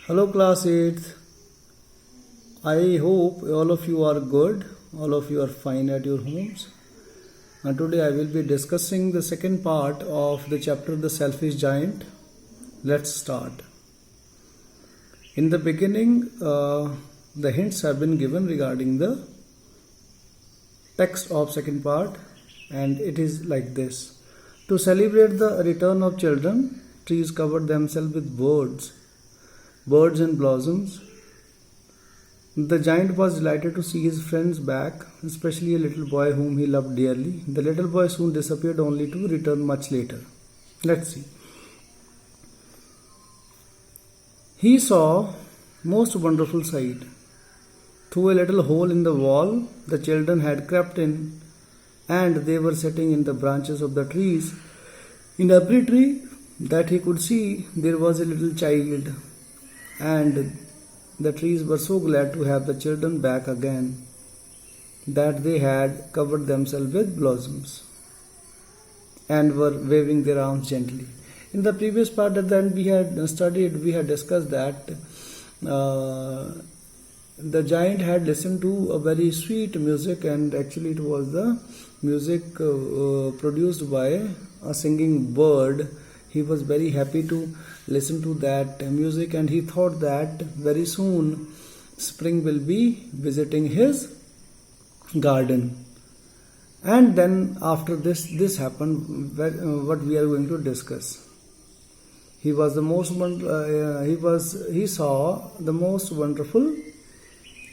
Hello class 8th. I hope all of you are good. All of you are fine at your homes. And today I will be discussing the second part of the chapter The Selfish Giant. Let's start. In the beginning, the hints have been given regarding the text of second part, and it is like this. To celebrate the return of children, trees covered themselves with birds and blossoms. The giant was delighted to see his friends back, especially a little boy whom he loved dearly. The little boy soon disappeared, only to return much later. Let's see. He saw most wonderful sight. Through a little hole in the wall, the children had crept in, and they were sitting in the branches of the trees. In every tree that he could see, there was a little child, and the trees were so glad to have the children back again that they had covered themselves with blossoms and were waving their arms gently. In the previous part that we had discussed that the giant had listened to a very sweet music, and actually it was the music produced by a singing bird. He was very happy to listen to that music, and he thought that very soon spring will be visiting his garden. And then after this happened, what we are going to discuss. He saw the most wonderful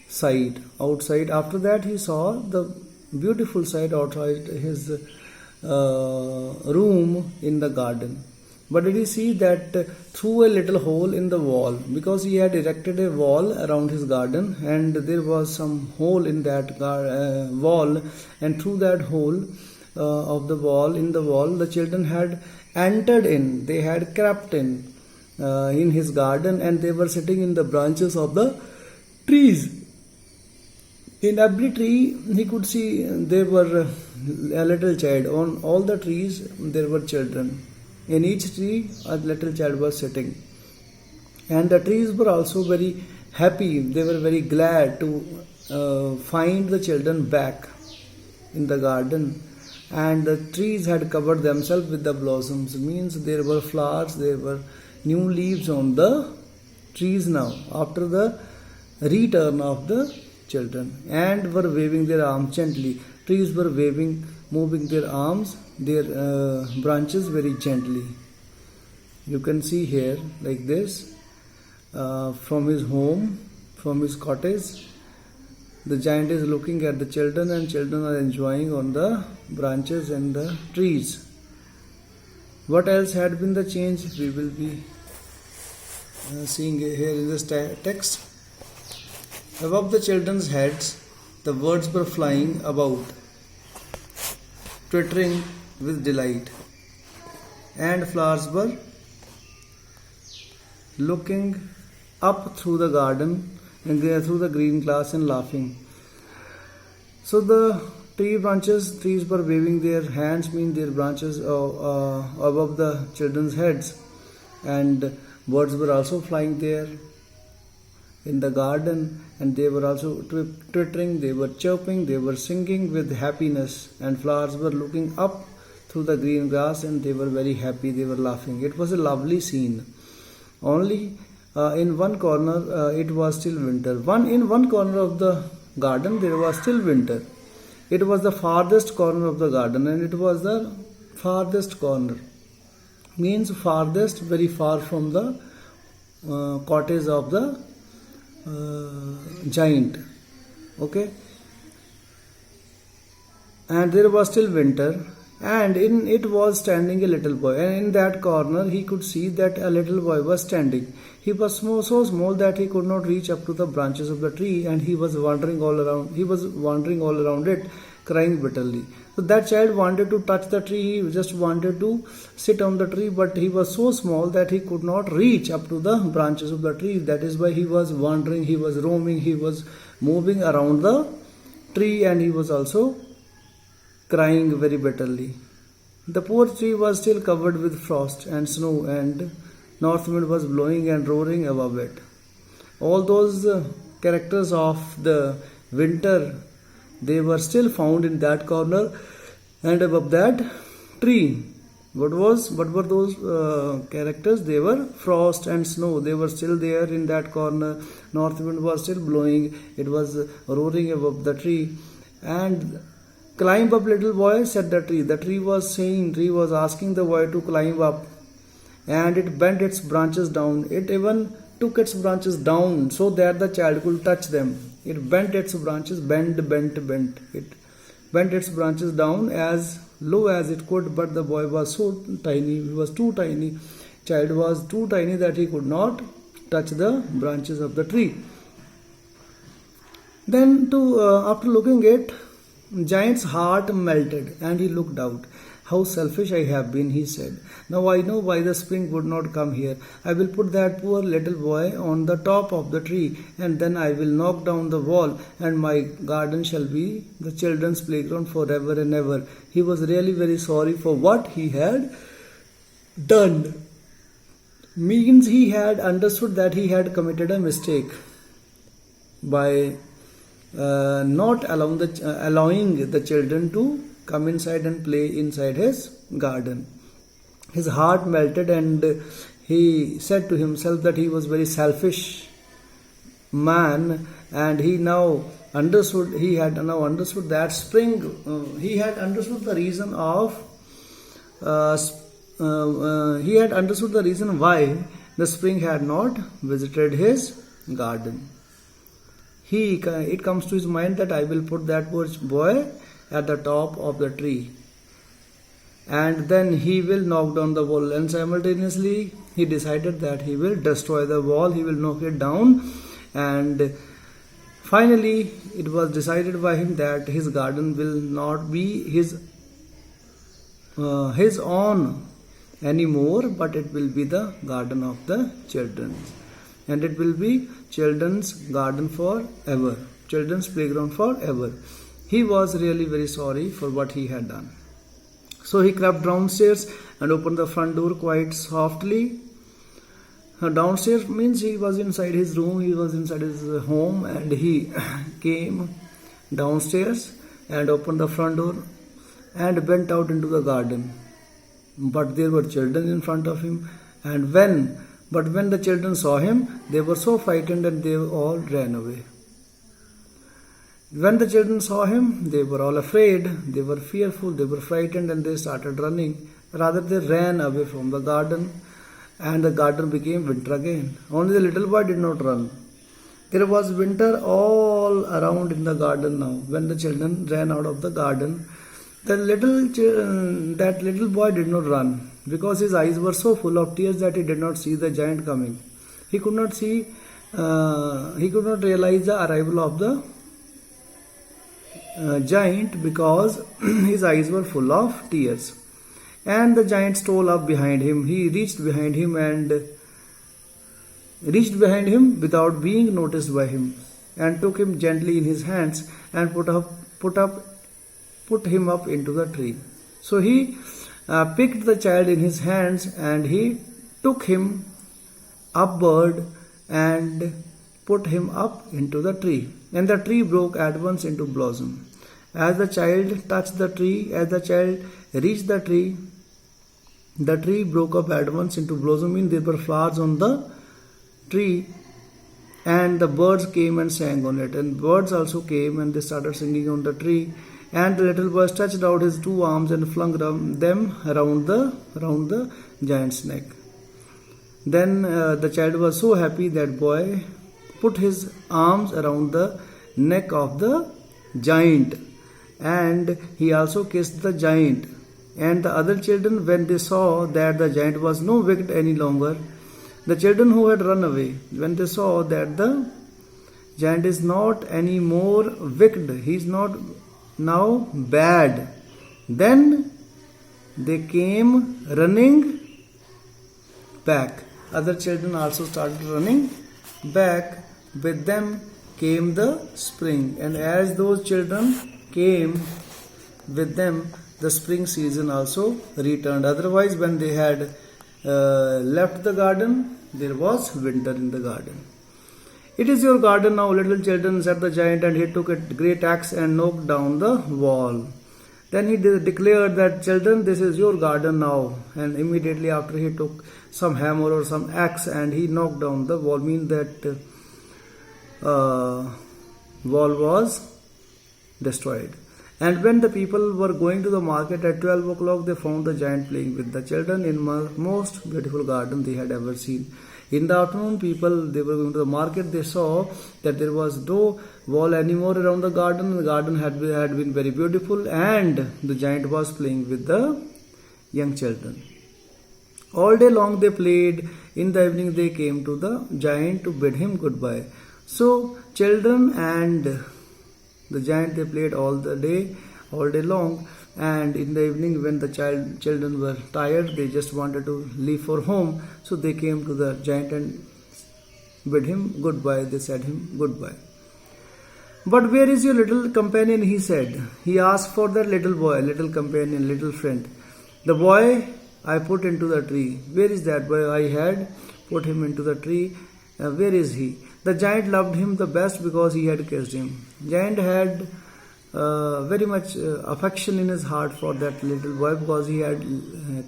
sight outside. After that, he saw the beautiful sight outside his room in the garden. But did he see that through a little hole in the wall, because he had erected a wall around his garden, and there was some hole in that wall, and through that hole of the wall, the children had entered in. They had crept in his garden, and they were sitting in the branches of the trees. In every tree he could see there were a little child. On all the trees there were children. In each tree a little child was sitting. And the trees were also very happy. They were very glad to find the children back in the garden. And the trees had covered themselves with the blossoms. Means there were flowers, there were new leaves on the trees now, after the return of the children, and were waving their arms gently. Trees were waving, moving their arms, their branches very gently. You can see here like this, from his home, from his cottage, the giant is looking at the children, and children are enjoying on the branches and the trees. What else had been the change? We will be seeing here in this text. Above the children's heads, the birds were flying about, twittering with delight, and flowers were looking up through the garden and through the green grass and laughing. So the trees were waving their hands, their branches above the children's heads, and birds were also flying there in the garden, and they were also twittering, they were chirping, they were singing with happiness, and flowers were looking up through the green grass, and they were very happy, they were laughing. It was a lovely scene. Only in one corner it was still winter. In one corner of the garden there was still winter. It was the farthest corner of the garden, and it was the farthest corner. Means farthest, very far from the cottage of the giant. Okay, and there was still winter, and in it was standing a little boy, and in that corner he could see that a little boy was standing. He was so small that he could not reach up to the branches of the tree, and he was wandering all around it, crying bitterly. So that child wanted to touch the tree, he just wanted to sit on the tree, but he was so small that he could not reach up to the branches of the tree. That is why he was wandering, he was roaming, he was moving around the tree, and he was also crying very bitterly. The poor tree was still covered with frost and snow, and north wind was blowing and roaring above it. All those characters of the winter, they were still found in that corner, and above that tree. What were those characters? They were frost and snow. They were still there in that corner. North wind was still blowing. It was roaring above the tree. And climb up, little boy, said the tree. The tree was asking the boy to climb up. And it bent its branches down. It even took its branches down so that the child could touch them. It bent its branches, bent. It bent its branches down as low as it could, but the boy was so tiny, he was too tiny. Child was too tiny that he could not touch the branches of the tree. Then, after looking at giant's heart melted, and he looked out. How selfish I have been, he said. Now I know why the spring would not come here. I will put that poor little boy on the top of the tree, and then I will knock down the wall, and my garden shall be the children's playground forever and ever. He was really very sorry for what he had done. Means he had understood that he had committed a mistake by not allowing the children to come inside and play inside his garden. His heart melted, and he said to himself that he was very selfish man, and he now understood. He had now understood that spring. He had understood the reason of. He had understood the reason why the spring had not visited his garden. It comes to his mind that I will put that poor boy at the top of the tree, and then he will knock down the wall, and simultaneously he decided that he will destroy the wall, he will knock it down, and finally it was decided by him that his garden will not be his own anymore, but it will be the garden of the children, and it will be children's garden forever, children's playground forever. He was really very sorry for what he had done. So he crept downstairs and opened the front door quite softly. Downstairs means he was inside his room, he was inside his home, and he came downstairs and opened the front door and went out into the garden. But there were children in front of him, and when the children saw him, they were so frightened and they all ran away. When the children saw him, they were all afraid, they were fearful, they were frightened, and they started running. Rather, they ran away from the garden, and the garden became winter again. Only the little boy did not run. There was winter all around in the garden now. When the children ran out of the garden, that little boy did not run, because his eyes were so full of tears that he did not see the giant coming. He could not realize the arrival of the giant, because his eyes were full of tears. And the giant stole up behind him. He reached behind him without being noticed by him, and took him gently in his hands and put him up into the tree. So he picked the child in his hands, and he took him upward and put him up into the tree, and the tree broke at once into blossom. As the child touched the tree, as the child reached the tree broke up at once into blossom, meaning there were flowers on the tree, and the birds came and sang on it, and birds also came and they started singing on the tree. And the little boy stretched out his two arms and flung them around the giant's neck. Then the child was so happy that boy put his arms around the neck of the giant, and he also kissed the giant. And the other children, when they saw that the giant was no wicked any longer, the children who had run away, when they saw that the giant is not any more wicked, he is not now bad, then they came running back. Other children also started running back. With them came the spring, and as those children came with them, the spring season also returned. Otherwise, when they had left the garden, there was winter in the garden. "It is your garden now, little children," said the giant, and he took a great axe and knocked down the wall. Then he declared that, "Children, this is your garden now." And immediately after he took some hammer or some axe and he knocked down the wall, mean that wall was destroyed. And when the people were going to the market at 12 o'clock, they found the giant playing with the children in most beautiful garden they had ever seen. In the afternoon, they were going to the market, they saw that there was no wall anymore around the garden. The garden had been very beautiful, and the giant was playing with the young children. All day long they played. In the evening they came to the giant to bid him goodbye. So children and the giant, they played all day long, and in the evening when the children were tired, they just wanted to leave for home, so they came to the giant and bid him goodbye. They said him goodbye. "But where is your little companion?" he said. He asked for that little boy, little companion, little friend. "The boy I put into the tree." "Where is that boy?" "I had put him into the tree. Where is he?" The giant loved him the best because he had kissed him. Giant had very much affection in his heart for that little boy because he had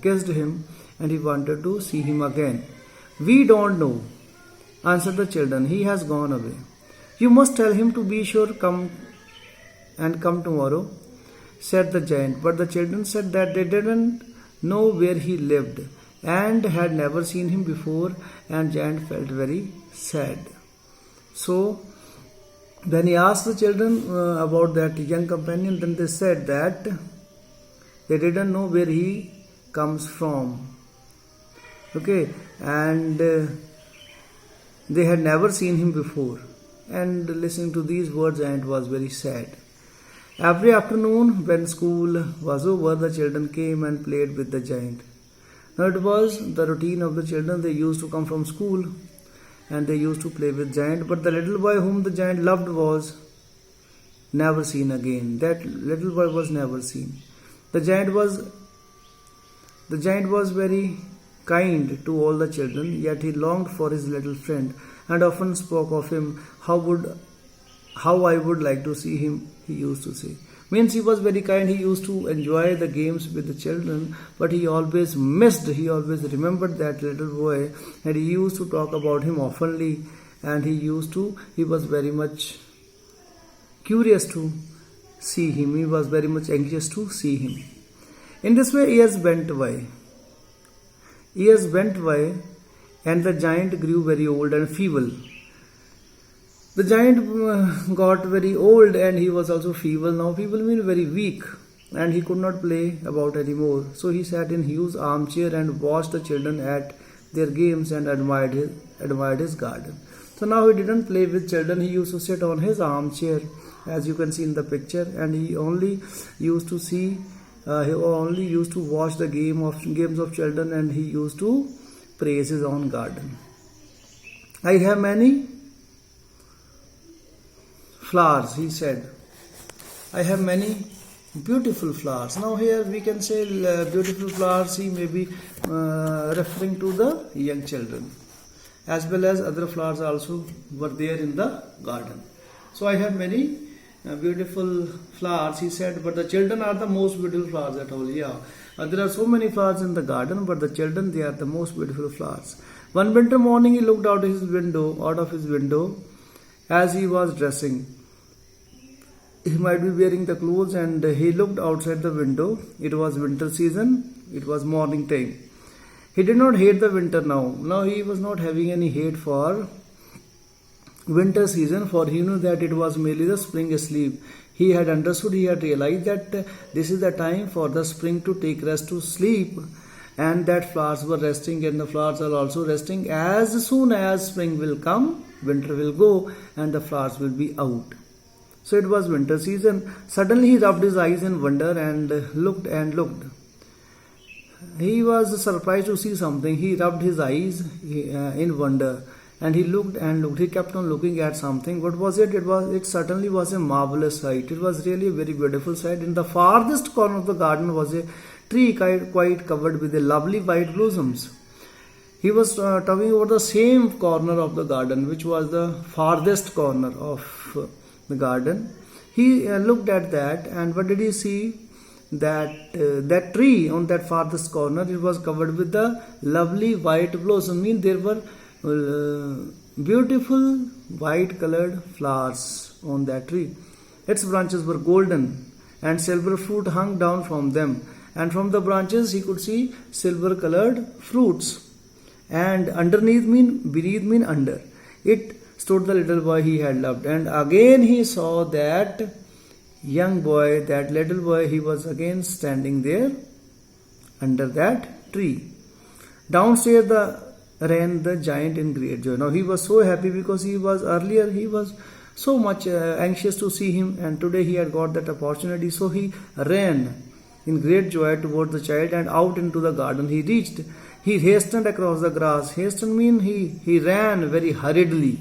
kissed him and he wanted to see him again. "We don't know," answered the children. "He has gone away. You must tell him to be sure come tomorrow," said the giant. But the children said that they didn't know where he lived and had never seen him before, and giant felt very sad. So when he asked the children about that young companion, then they said that they didn't know where he comes from. Okay, and they had never seen him before. And listening to these words, giant was very sad. Every afternoon when school was over, the children came and played with the giant. Now it was the routine of the children. They used to come from school and they used to play with giant, but the little boy whom the giant loved was never seen again. That little boy was never seen. The giant was very kind to all the children, yet he longed for his little friend and often spoke of him. How I would like to see him, he used to say. Means he was very kind. He used to enjoy the games with the children, but he always remembered that little boy, and he used to talk about him oftenly, and he was very much curious to see him. He was very much anxious to see him. In this way, years went by. And the giant grew very old and feeble. The giant got very old and he was also feeble. Now feeble means very weak, and he could not play about anymore. So he sat in huge armchair and watched the children at their games and admired his garden. So now he didn't play with children. He used to sit on his armchair, as you can see in the picture, and he only used to watch the games of children, and he used to praise his own garden. "I have many flowers," he said. "I have many beautiful flowers." Now here we can say beautiful flowers, he may be referring to the young children, as well as other flowers also were there in the garden. "So I have many beautiful flowers," he said, "but the children are the most beautiful flowers at all." Yeah, there are so many flowers in the garden, but the children, they are the most beautiful flowers. One winter morning he looked out of his window as he was dressing. He might be wearing the clothes, and he looked outside the window. It was winter season. It was morning time. He did not hate the winter now. Now he was not having any hate for winter season, for he knew that it was merely the spring asleep. He had understood, he had realized that this is the time for the spring to take rest, to sleep, and that flowers were resting and the flowers are also resting. As soon as spring will come, winter will go and the flowers will be out. So it was winter season. Suddenly he rubbed his eyes in wonder and looked. He was surprised to see something. He rubbed his eyes in wonder and he looked. He kept on looking at something. What was it? It certainly was a marvelous sight. It was really a very beautiful sight. In the farthest corner of the garden was a tree quite covered with a lovely white blossoms. He was talking about the same corner of the garden, which was the farthest corner of the garden. He looked at that, and what did he see? That tree on that farthest corner, it was covered with the lovely white blossom. Mean there were beautiful white colored flowers on that tree. Its branches were golden, and silver fruit hung down from them. And from the branches he could see silver colored fruits. And underneath beneath under. It stood the little boy he had loved. And again he saw that young boy, that little boy, he was again standing there under that tree. Downstairs ran the giant in great joy. Now he was so happy because he was so much anxious to see him, and today he had got that opportunity. So he ran in great joy towards the child and out into the garden. He hastened across the grass. Hasten means he ran very hurriedly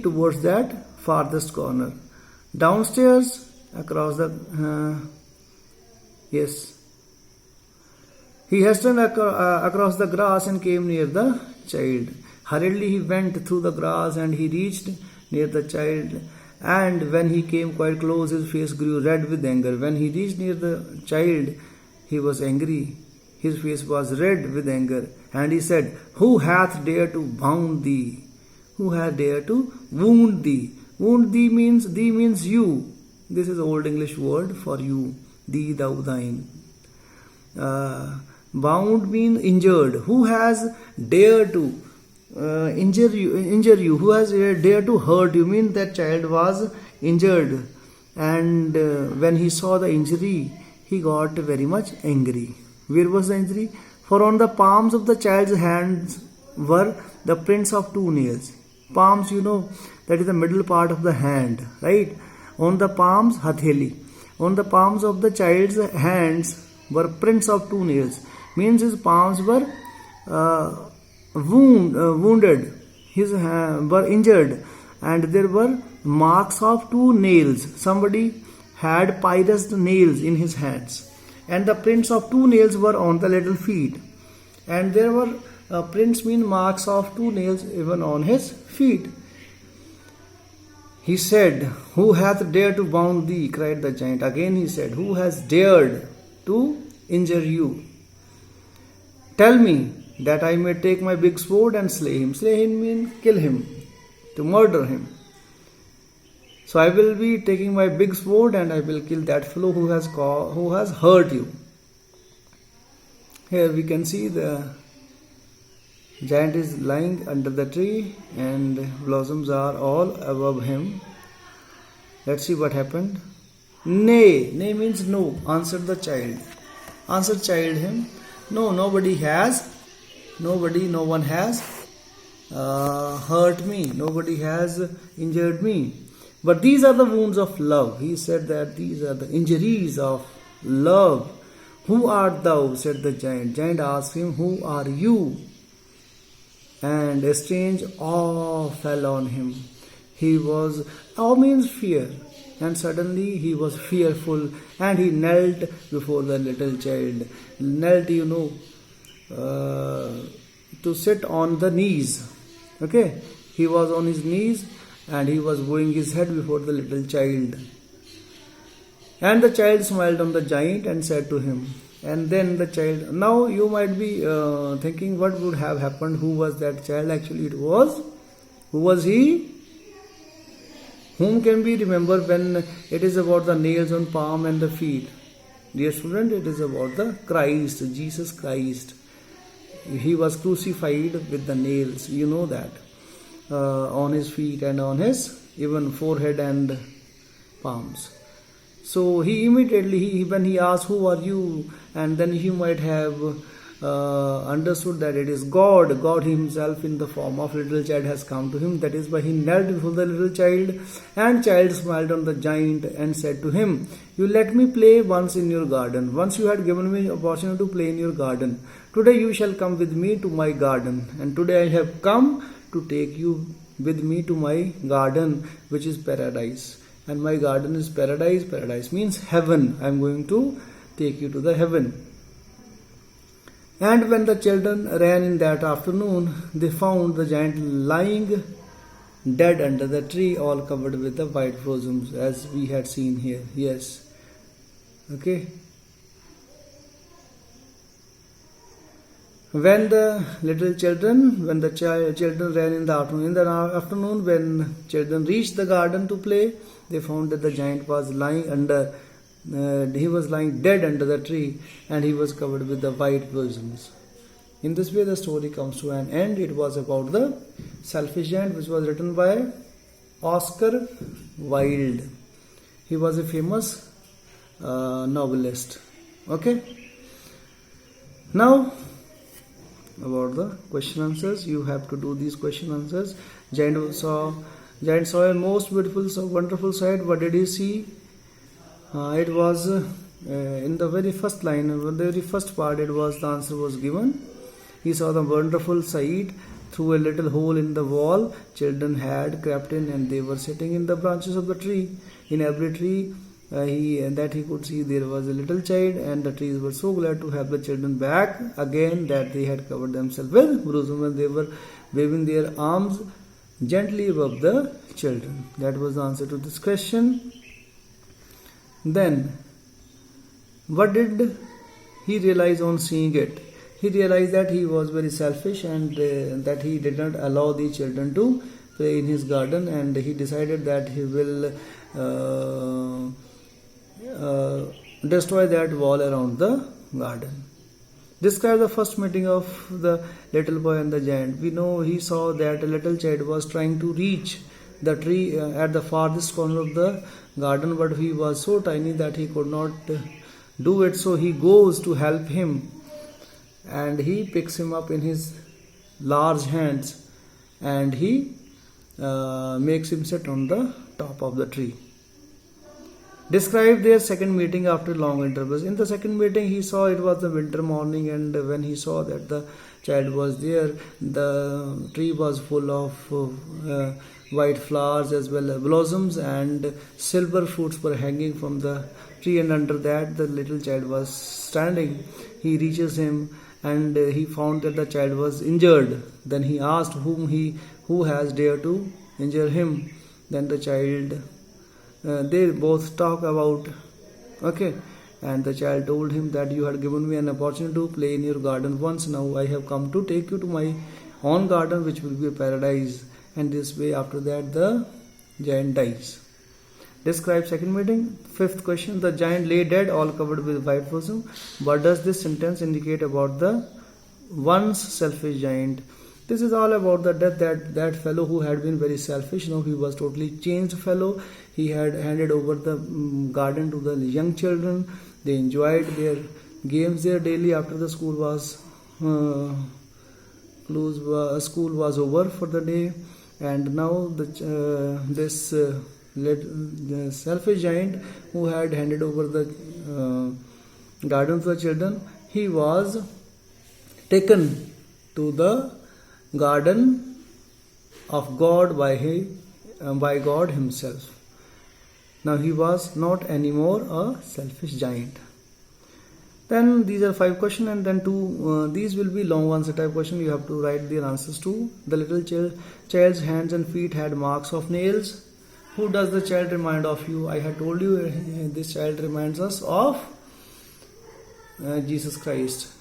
towards that farthest corner. Downstairs across the he hastened across the grass and came near the child. Hurriedly he went through the grass and he reached near the child. And when he came quite close, his face grew red with anger. When he reached near the child, he was angry. His face was red with anger. And he said, "Who hath dared to wound thee? Who hath dared to wound thee?" Wound thee means you. This is Old English word for you. Thee, thou, thine. Bound means injured. Who has dared to injure you? Who has dared to hurt you? Means that child was injured, and when he saw the injury, he got very much angry. Where was the injury? For on the palms of the child's hands were the prints of 2 nails. Palms, that is the middle part of the hand, right? On the palms, hatheli. On the palms of the child's hands were prints of 2 nails. Means his palms were wounded, his were injured, and there were marks of 2 nails. Somebody had pierced nails in his hands, and the prints of 2 nails were on the little feet. And there were prints mean marks of 2 nails even on his feet. He said, "Who hath dared to wound thee?" cried the giant. Again he said, "Who has dared to injure you? Tell me, that I may take my big sword and slay him." Slay him means kill him, to murder him. So I will be taking my big sword and I will kill that fellow who has hurt you. Here we can see the giant is lying under the tree and blossoms are all above him. Let's see what happened. "Nay," nay means no, answered the child. Answered child him, "No, no one has hurt me. Nobody has injured me. But these are the wounds of love." He said that these are the injuries of love. "Who art thou?" said the giant. Giant asked him, "Who are you?" And a strange awe fell on him. Awe means fear. And suddenly he was fearful and he knelt before the little child. Knelt, to sit on the knees. Okay, he was on his knees and he was bowing his head before the little child. And the child smiled on the giant and said to him, and then the child, now you might be thinking what would have happened, who was that child? Actually who was he? Whom can we remember when it is about the nails on palm and the feet? Dear student, it is about the Christ, Jesus Christ. He was crucified with the nails, you know that, on his feet and on his even forehead and palms. So he immediately, when he asked, "Who are you?" and then he might have understood that it is God himself in the form of little child has come to him. That is why he knelt before the little child, and child smiled on the giant and said to him, "You let me play once in your garden. Once you had given me opportunity to play in your garden. Today you shall come with me to my garden, and today I have come to take you with me to my garden, which is paradise. And my garden is paradise. Paradise means heaven. I am going to take you to the heaven." And when the children ran in that afternoon, they found the giant lying dead under the tree, all covered with the white blossoms, as we had seen here. Yes. Okay. When the children ran in the afternoon, when children reached the garden to play, they found that the giant was lying he was lying dead under the tree, and he was covered with the white blossoms. In this way, the story comes to an end. It was about the selfish giant, which was written by Oscar Wilde. He was a famous novelist. Okay. Now, about the question answers, you have to do these question answers. Giant saw a most beautiful, so wonderful sight. What did he see? It was in the very first line, the very first part. It was the answer was given. He saw the wonderful sight through a little hole in the wall. Children had crept in, and they were sitting in the branches of the tree. In every tree he could see, there was a little child, and the trees were so glad to have the children back again that they had covered themselves with blossom, and they were waving their arms gently above the children. That was the answer to this question. Then, what did he realize on seeing it? He realized that he was very selfish, and that he did not allow the children to play in his garden, and he decided that he will destroy that wall around the garden. Describe the first meeting of the little boy and the giant. We know he saw that a little child was trying to reach the tree at the farthest corner of the garden, but he was so tiny that he could not do it. So he goes to help him, and he picks him up in his large hands, and he makes him sit on the top of the tree. Describe their second meeting after long intervals. In the second meeting, he saw it was the winter morning, and when he saw that the child was there, the tree was full of white flowers as well as blossoms, and silver fruits were hanging from the tree, and under that the little child was standing. He reaches him, and he found that the child was injured. Then he asked who has dared to injure him. Then the child, they both talk about, okay, and the child told him that you had given me an opportunity to play in your garden once. Now I have come to take you to my own garden, which will be a paradise. And this way, after that, the giant dies. Describe second meeting. Fifth question: the giant lay dead, all covered with white blossom. What does this sentence indicate about the once selfish giant? This is all about the death that fellow who had been very selfish. Now he was totally changed fellow. He had handed over the garden to the young children. They enjoyed their games there daily after the school was closed. School was over for the day, and now the selfish giant who had handed over the garden to the children, he was taken to the garden of God by God himself. Now he was not anymore a selfish giant. Then these are 5 questions, and then 2 these will be long answer type question. You have to write their answers to. The little child's hands and feet had marks of nails. Who does the child remind of you? I had told you this child reminds us of Jesus Christ.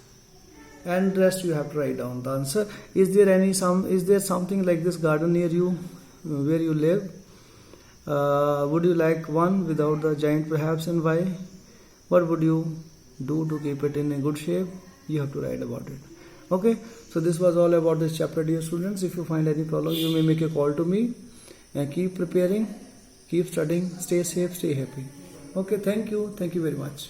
And rest you have to write down the answer. Is there something like this garden near you where you live? Would you like one without the giant perhaps, and why? What would you do to keep it in a good shape? You have to write about it. Okay, so this was all about this chapter, dear students. If you find any problem, you may make a call to me, and keep preparing, keep studying, stay safe, stay happy. Okay, thank you very much.